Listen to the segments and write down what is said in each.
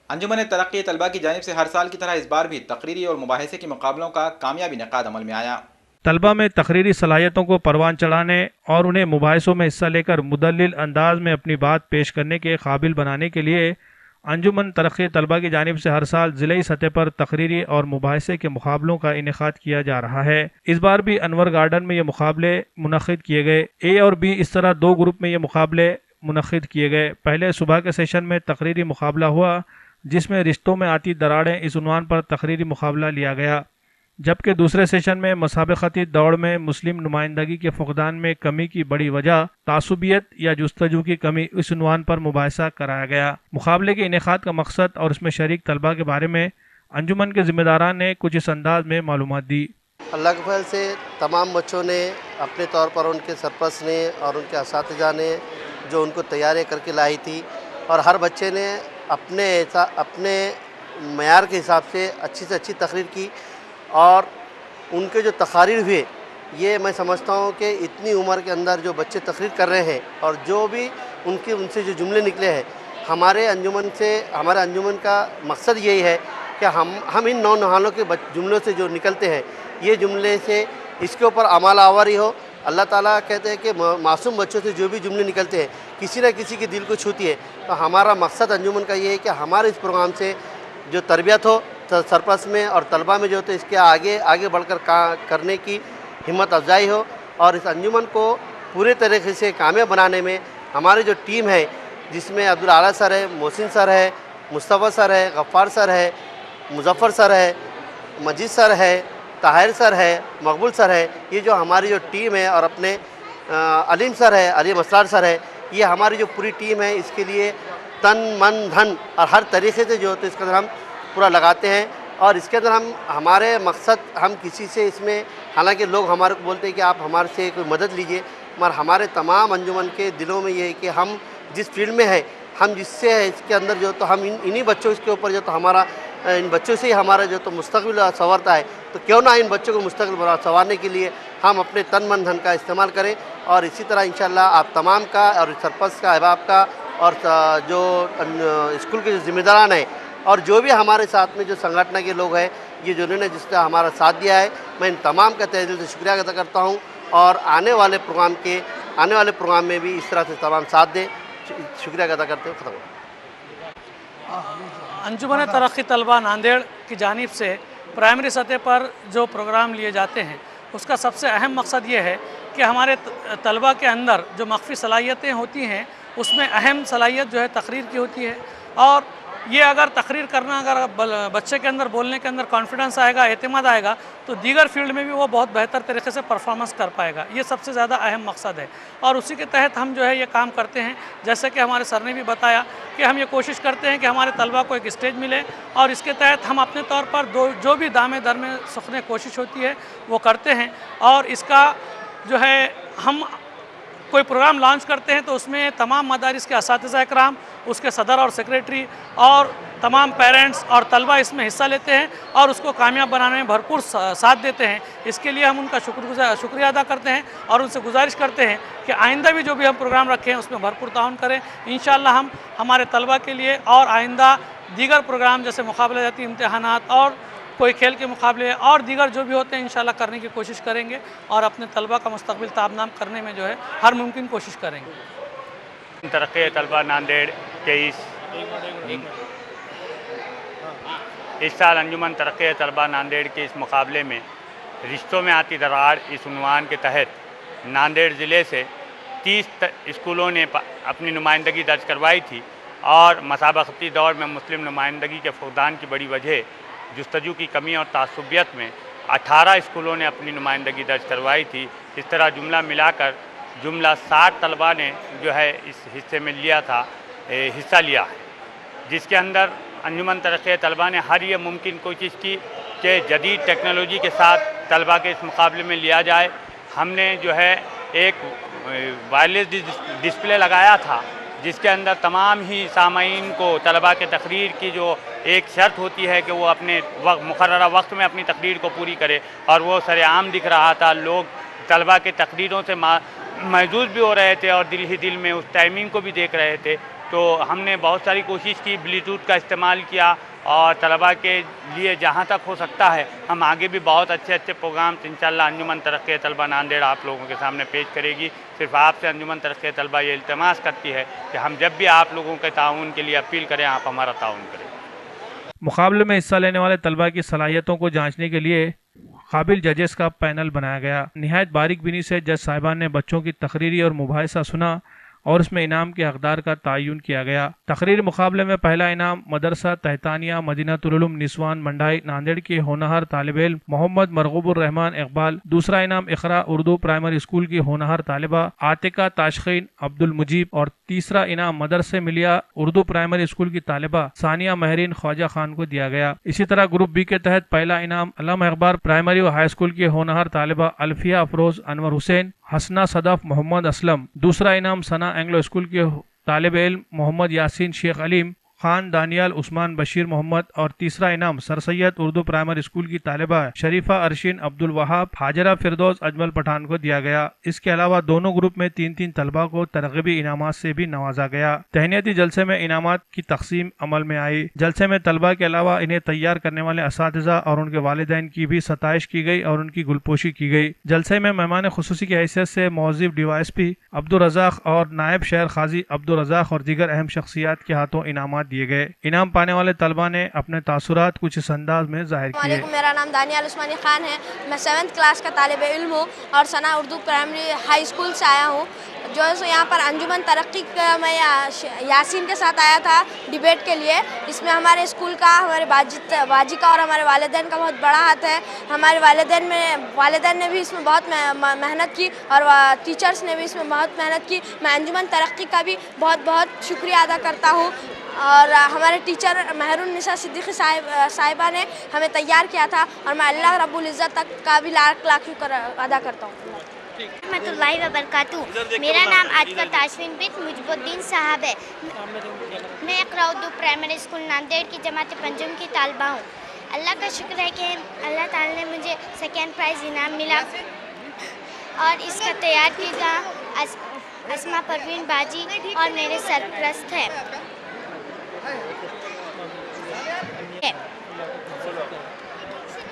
अंजुमन तरक्की तलबा की जानिब से हर साल की तरह इस बार भी तकरीरी और मुबाहिसे के मुकाबलों का कामयाबी इनेकाद अमल में आया। तलबा में तकरीरी सलाहियतों को परवान चढ़ाने और उन्हें मुबाहिसों में हिस्सा लेकर मुदल्लिल अंदाज में अपनी बात पेश करने के काबिल बनाने के लिए अंजुमन तरक्की तलबा की जानिब से हर साल ज़िले सतह पर तकरीरी और मुबाहिसे के मुकाबलों का इनेकाद किया जा रहा है। इस बार भी अनवर गार्डन में ये मुकाबले मुनक़िद किए गए। ए और बी इस तरह दो ग्रुप में ये मुकाबले मुनक़िद किए गए। पहले सुबह के सेशन में तकरीरी मुकाबला हुआ जिसमें रिश्तों में आती दरारें इस उन्वान पर तकरीरी मुकाबला लिया गया, जबकि दूसरे सेशन में मुसाबकती दौड़ में मुस्लिम नुमाइंदगी के फुकदान में कमी की बड़ी वजह तासुबियत या जुस्तजू की कमी इस उन्वान पर मुबाहिसा कराया गया। मुकाबले के इनेकाद का मकसद और उसमें शरीक तलबा के बारे में अंजुमन के जिम्मेदारान ने कुछ इस अंदाज में मालूमात दी। अल्लाह के फजल से तमाम बच्चों ने अपने तौर पर उनके सरपरस्त ने और उनके असातिज़ा ने जो उनको तैयारियाँ करके लाई थी और हर बच्चे ने अपने मयार के हिसाब से अच्छी तकरीर की और उनके जो तकारीर हुए ये मैं समझता हूँ कि इतनी उम्र के अंदर जो बच्चे तकरीर कर रहे हैं और जो भी उनसे जो जुमले निकले हैं हमारे अंजुमन का मकसद यही है कि हम इन नौनहालों के जुमलों से जो निकलते हैं ये जुमले से इसके ऊपर अमल आवर हो। अल्लाह ताला कहते हैं कि मासूम बच्चों से जो भी जुमले निकलते हैं किसी न किसी के दिल को छूती है। तो हमारा मकसद अंजुमन का ये है कि हमारे इस प्रोग्राम से जो तरबियत हो सरपरस्त में और तलबा में जो होते इसके आगे बढ़कर करने की हिम्मत अफजाई हो और इस अंजुमन को पूरे तरीके से कामयाब बनाने में हमारी जो टीम है जिसमें अब्दुल आला सर है, मोहसिन सर है, मुस्तफ़ा सर है, गफ़्फ़ार सर है, मुज़फ़्फ़र सर है, मजीद सर है, ताहिर सर है, मकबूल सर है, ये जो हमारी जो टीम है और अपने अलीम सर है, अलीम असरार सर है, ये हमारी जो पूरी टीम है इसके लिए तन मन धन और हर तरीके से जो होते इसके अंदर हम पूरा लगाते हैं। और इसके अंदर हमारे मकसद हम किसी से इसमें हालांकि लोग हमारे को बोलते हैं कि आप हमारे से कोई मदद लीजिए, मगर हमारे तमाम अंजुमन के दिलों में ये है कि हम जिस फील्ड में है हम जिससे है इसके अंदर जो तो हम इन्हीं बच्चों के ऊपर जो तो हमारा इन बच्चों से ही हमारा जो तो मुस्तकबिल संवरता है, तो क्यों ना इन बच्चों को मुस्तकबिल संवारने के लिए हम अपने तन मन धन का इस्तेमाल करें। और इसी तरह इंशाअल्लाह आप तमाम का और सरपंच का, अहबाब का और जो स्कूल के जो जिम्मेदारान हैं और जो भी हमारे साथ में जो संगठन के लोग हैं ये जिन्होंने जिसका हमारा साथ दिया है, मैं इन तमाम का तहे दिल से शुक्रिया अदा करता हूँ और आने वाले प्रोग्राम में भी इस तरह से तमाम साथ दें। शुक्रिया अदा करते हुए ख़त्म। अंजुमन तरक्की तलबा नांदेड़ की जानिब से प्राइमरी सतह पर जो प्रोग्राम लिए जाते हैं उसका सबसे अहम मकसद ये है कि हमारे तलबा के अंदर जो मख्फी सलाहियतें होती हैं उसमें अहम सलाहियत जो है तकरीर की होती है। और ये अगर तकरीर करना अगर बच्चे के अंदर बोलने के अंदर कॉन्फिडेंस आएगा, एतमाद आएगा, तो दीगर फील्ड में भी वो बहुत बेहतर तरीके से परफॉर्मेंस कर पाएगा। ये सबसे ज़्यादा अहम मकसद है और उसी के तहत हम जो है ये काम करते हैं। जैसे कि हमारे सर ने भी बताया कि हम ये कोशिश करते हैं कि हमारे तलबा को एक स्टेज मिले और इसके तहत हम अपने तौर पर जो भी दामे दर में सुखने कोशिश होती है वो करते हैं। और इसका जो है हम कोई प्रोग्राम लॉन्च करते हैं तो उसमें तमाम मदारिस के असातिज़ा इकराम, उसके सदर और सेक्रेटरी और तमाम पेरेंट्स और तलबा इसमें हिस्सा लेते हैं और उसको कामयाब बनाने में भरपूर साथ देते हैं। इसके लिए हम उनका शुक्रिया अदा करते हैं और उनसे गुजारिश करते हैं कि आइंदा भी जो भी हम प्रोग्राम रखें उसमें भरपूर ताउन करें। इंशाअल्लाह हम हमारे तलबा के लिए और आइंदा दीगर प्रोग्राम जैसे मुकाबला जाती इम्तहानात और कोई खेल के मुकाबले और दीगर जो भी होते हैं इंशाल्लाह करने की कोशिश करेंगे और अपने तलबा का मुस्तकबिल ताबनाम करने में जो है हर मुमकिन कोशिश करेंगे। तरक्की तलबा नांदेड़ के इस साल अंजुमन तरक्की तलबा नांदेड़ के इस मुकाबले में रिश्तों में आती दरार इस उन्वान के तहत नांदेड़ ज़िले से 30 स्कूलों ने अपनी नुमाइंदगी दर्ज करवाई थी और मसाबकती दौर में मुस्लिम नुमाइंदगी के फुकदान की बड़ी वजह जुस्तजू की कमी और तासुबियत में 18 स्कूलों ने अपनी नुमाइंदगी दर्ज करवाई थी। इस तरह जुमला मिलाकर 60 तलबा ने जो है इस हिस्से में हिस्सा लिया है, जिसके अंदर अंजुमन तरक्की तलबा ने हर ये मुमकिन कोशिश की कि जदीद टेक्नोलॉजी के साथ तलबा के इस मुकाबले में लिया जाए। हमने जो है एक वायरलेस डिस्प्ले लगाया था जिसके अंदर तमाम ही सामाईन को तलबा के तकरीर की जो एक शर्त होती है कि वो अपने मुकर्ररा वक्त में अपनी तकरीर को पूरी करे और वो सरेआम दिख रहा था। लोग तलबा के तकरीरों से महजूज भी हो रहे थे और दिल ही दिल में उस टाइमिंग को भी देख रहे थे। तो हमने बहुत सारी कोशिश की, ब्लूटूथ का इस्तेमाल किया और तलबा के लिए जहाँ तक हो सकता है हम आगे भी बहुत अच्छे अच्छे प्रोग्राम इंशाअल्लाह अंजुमन तरक्की तलबा नांदेड़ आप लोगों के सामने पेश करेगी। सिर्फ आपसे अंजुमन तरक्की तलबा ये इल्तमास करती है कि हम जब भी आप लोगों के ताउन के लिए अपील करें, आप हमारा ताउन करें। मुकाबले में हिस्सा लेने वाले तलबा की सलाहियतों को जांचने के लिए काबिल जजेस का पैनल बनाया गया। निहायत बारीक बीनी से जज साहिबान ने बच्चों की तकरीरी और मुबाहिसा सुना और उसमें इनाम के हकदार का तयन किया गया। तकरीरी मुकाबले में पहला इनाम मदरसा तहतानिया मदीनातुल उलूम निस्वान मंडाई नांदेड़ के होनहार तालिब इल्म मोहम्मद मरगूबुर रहमान इकबाल, दूसरा इनाम इकरा उर्दू प्राइमरी स्कूल की होनहार तालिबा आतिका ताशखीन अब्दुल मुजीब और तीसरा इनाम मदरसे मिलिया उर्दू प्राइमरी स्कूल की तालिबा सानिया महरीन ख्वाजा खान को दिया गया। इसी तरह ग्रुप बी के तहत पहला इनाम अल्लामा इकबाल प्राइमरी व हाई स्कूल की होनहार तालिबा अल्फिया अफरोज अनवर हुसैन हसना सदफ मोहम्मद असलम, दूसरा इनाम सना एंग्लो स्कूल के तालिब इल्म मोहम्मद यासीन शेख अलीम खान दानियाल उस्मान बशीर मोहम्मद और तीसरा इनाम sir Syed Urdu primary school की तालिबा शरीफा अरशीन अब्दुल वहाब हाजरा फिरदौस अजमल पठान को दिया गया। इसके अलावा दोनों ग्रुप में 3-3 तलबा को तरगीबी इनामात से भी नवाजा गया। तहनीती जलसे में इनामात की तकसीम अमल में आई। जलसे में तलबा के अलावा इन्हें तैयार करने वाले असातिज़ा और उनके वालिदैन की भी सताइश की गई और उनकी गुलपोशी की गई। जलसे में मेहमान खुसूसी की हैसियत से मौज़िब DYSP अब्दुल रज़ाक और नायब शहर खाजी अब्दुल रज़ाक और दीगर अहम शख्सियात के हाथों इनामात दिए गए। इनाम पाने वाले तलबा ने अपने तासुरात कुछ इस अंदाज में जाहिर किए। मेरा नाम दानियाल उस्मानी खान है, मैं 7th क्लास का तालिब इल्म हूँ और सना उर्दू प्राइमरी हाई स्कूल से आया हूँ। जो है सो यहाँ पर अंजुमन तरक्की का मैं यासीन के साथ आया था डिबेट के लिए। इसमें हमारे स्कूल का, हमारे बाजी का और हमारे वालिदैन का बहुत बड़ा हाथ है। हमारे वालिदैन ने भी इसमें बहुत मेहनत की और टीचर्स ने भी इसमें बहुत मेहनत की। मैं अंजुमन तरक्की का भी बहुत बहुत शुक्रिया अदा करता हूँ और हमारे टीचर महरुन्निसा सिद्दीकी साहिबा ने हमें तैयार किया था और मैं अल्लाह रब्बुल इज़्ज़त तक का भी लाख शुक्र अदा करता हूँ। रहमतुल्लाहि व बरकातुहू। मेरा नाम आतिका ताशफीन बिन मुजबुद्दीन साहब है। मैं इकरा उर्दू प्राइमरी स्कूल नांदेड़ की जमात पंजम की तालबा हूँ। अल्लाह का शुक्र है कि अल्लाह ताला ने मुझे 2nd प्राइज़ इनाम मिला और इसका तैयार कीगा अस्मा परवीन बाजी और मेरे सरप्रस्त है।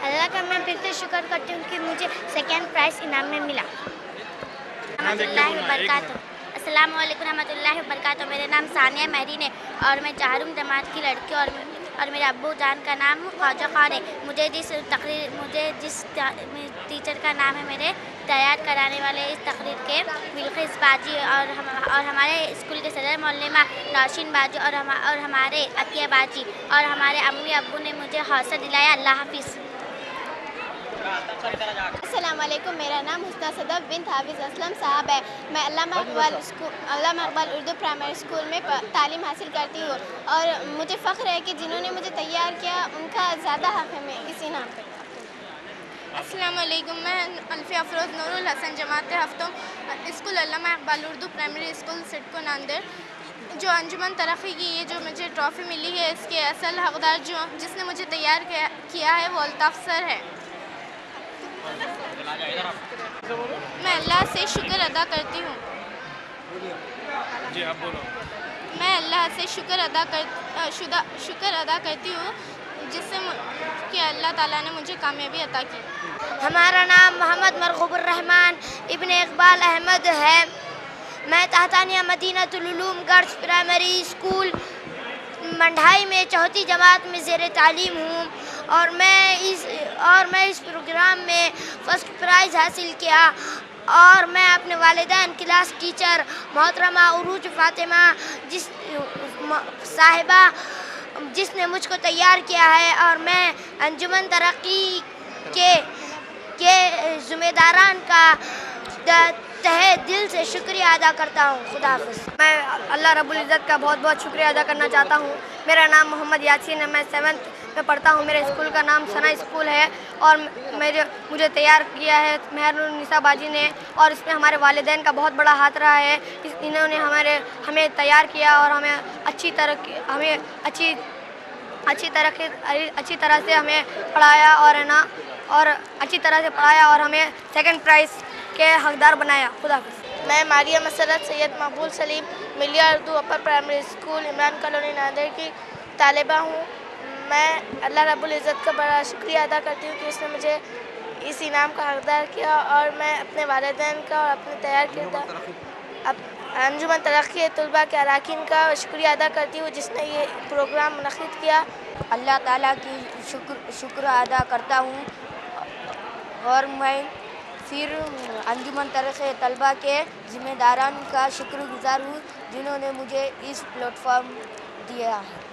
अल्लाह का मैं फिर से शुक्र करती हूँ कि मुझे 2nd प्राइज़ इनाम में मिला। रहमतुल्लाहि व बरकातुहू। अस्सलामु अलैकुम रहमतुल्लाहि व बरकातुहू। मेरा नाम सानिया महरीन है और मैं 4वीं जमात की लड़की और मेरे अब्बू जान का नाम ख्वाजा खान है। मुझे जिस टीचर का नाम है मेरे तैयार कराने वाले इस तकरीर के बिल्किस बाजी और हमारे स्कूल के सदर मौलमा नौशीन बाजी और हमारे अतिया बाजी और हमारे अम्मी अब्बू ने मुझे हौसला दिलाया। अल्लाह हाफिज़। अस्सलाम वालेकुम। मेरा नाम हुस्ना सदफ बिन हाफिज़ असलम साहब है। मैं अल्लामा इकबाल उर्दू प्राइमरी स्कूल में तालीम हासिल करती हूँ और मुझे फ़ख्र है कि जिन्होंने मुझे तैयार किया उनका ज़्यादा हक़ है मैं इसी नाम पे। अस्सलाम वालेकुम। मैं अल्फिया अफरोज़ नूरुल हसन जमात हफ्तों स्कूल अल्लामा इकबाल उर्दू प्राइमरी स्कूल सिडको नांदेड़। जो अंजुमन तरक्की की ये जो मुझे ट्रॉफ़ी मिली है इसके असल हक़दार जिसने मुझे तैयार किया है वो अल्ताफ़ सर है। मैं अल्लाह से शुक्र अदा करती हूँ। जी आप बोलो। मैं अल्लाह से शुक्र अदा करती हूँ जिससे कि अल्लाह ताला ने मुझे कामयाबी अता की। हमारा नाम मोहम्मद मरगूबुर रहमान इब्न इकबाल अहमद है। मैं तहतानिया Madinatul Uloom girls primary school मंडाई में 4वीं जमात में ज़ेर तालीम हूँ और मैं इस प्रोग्राम में 1st प्राइज़ हासिल किया और मैं अपने वालिदैन क्लास टीचर मोहतरमा उरूज फ़ातिमा साहिबा जिसने मुझको तैयार किया है और मैं अंजुमन तरक्की के ज़िम्मेदारान का तहे दिल से शुक्रिया अदा करता हूँ। खुदा हाफ़िज़। मैं अल्लाह रब्बुल इज़्ज़त का बहुत बहुत शुक्रिया अदा करना चाहता हूँ। मेरा नाम मोहम्मद यासीन है। मैं 7th में पढ़ता हूँ। मेरे स्कूल का नाम सना स्कूल है और मुझे तैयार किया है महरुन्निसा बाजी ने और इसमें हमारे वालिदैन का बहुत बड़ा हाथ रहा है। इन्होंने हमें तैयार किया और हमें अच्छी तरह से हमें पढ़ाया और अच्छी तरह से पढ़ाया और हमें 2nd प्राइज़ के हकदार बनाया। खुदा हाफ़िज़। मैं मारिया मसरत सैयद मकबूल सलीम मिलिया Urdu upper primary school Imran colony Nanded की तालिबा हूँ। मैं अल्लाह रब्बुल इज़्ज़त का बड़ा शुक्रिया अदा करती हूँ कि उसने मुझे इस इनाम का हकदार किया, और मैं अपने वालिदैन का और अपने तैयार किया अंजुमन तरक्की तलबा के अरकान का शुक्रिया अदा करती हूँ जिसने ये प्रोग्राम मुनक़्क़िद किया। अल्लाह ताला की शुक्र अदा करता हूँ, और मैं फिर अंजुमन तरक्की तलबा के ज़िम्मेदारान का शुक्रगुज़ार हूँ जिन्होंने मुझे इस प्लेटफॉर्म दिया है।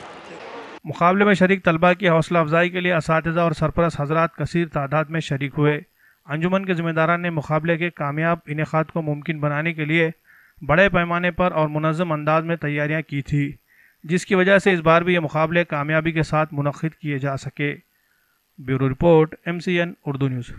मुकाबले में शरीक तलबा की हौसला अफजाई के लिए असातिज़ा और सरपरस्त हजरात कसीर तादाद में शरीक हुए। अंजुमन के ज़िम्मेदारान ने मुकाबले के कामयाब इनेकाद को मुमकिन बनाने के लिए बड़े पैमाने पर और मुनज़्ज़म अंदाज में तैयारियां की थी, जिसकी वजह से इस बार भी ये मुकाबले कामयाबी के साथ मुनक़्क़िद किए जा सके। Bureau report MCN Urdu news.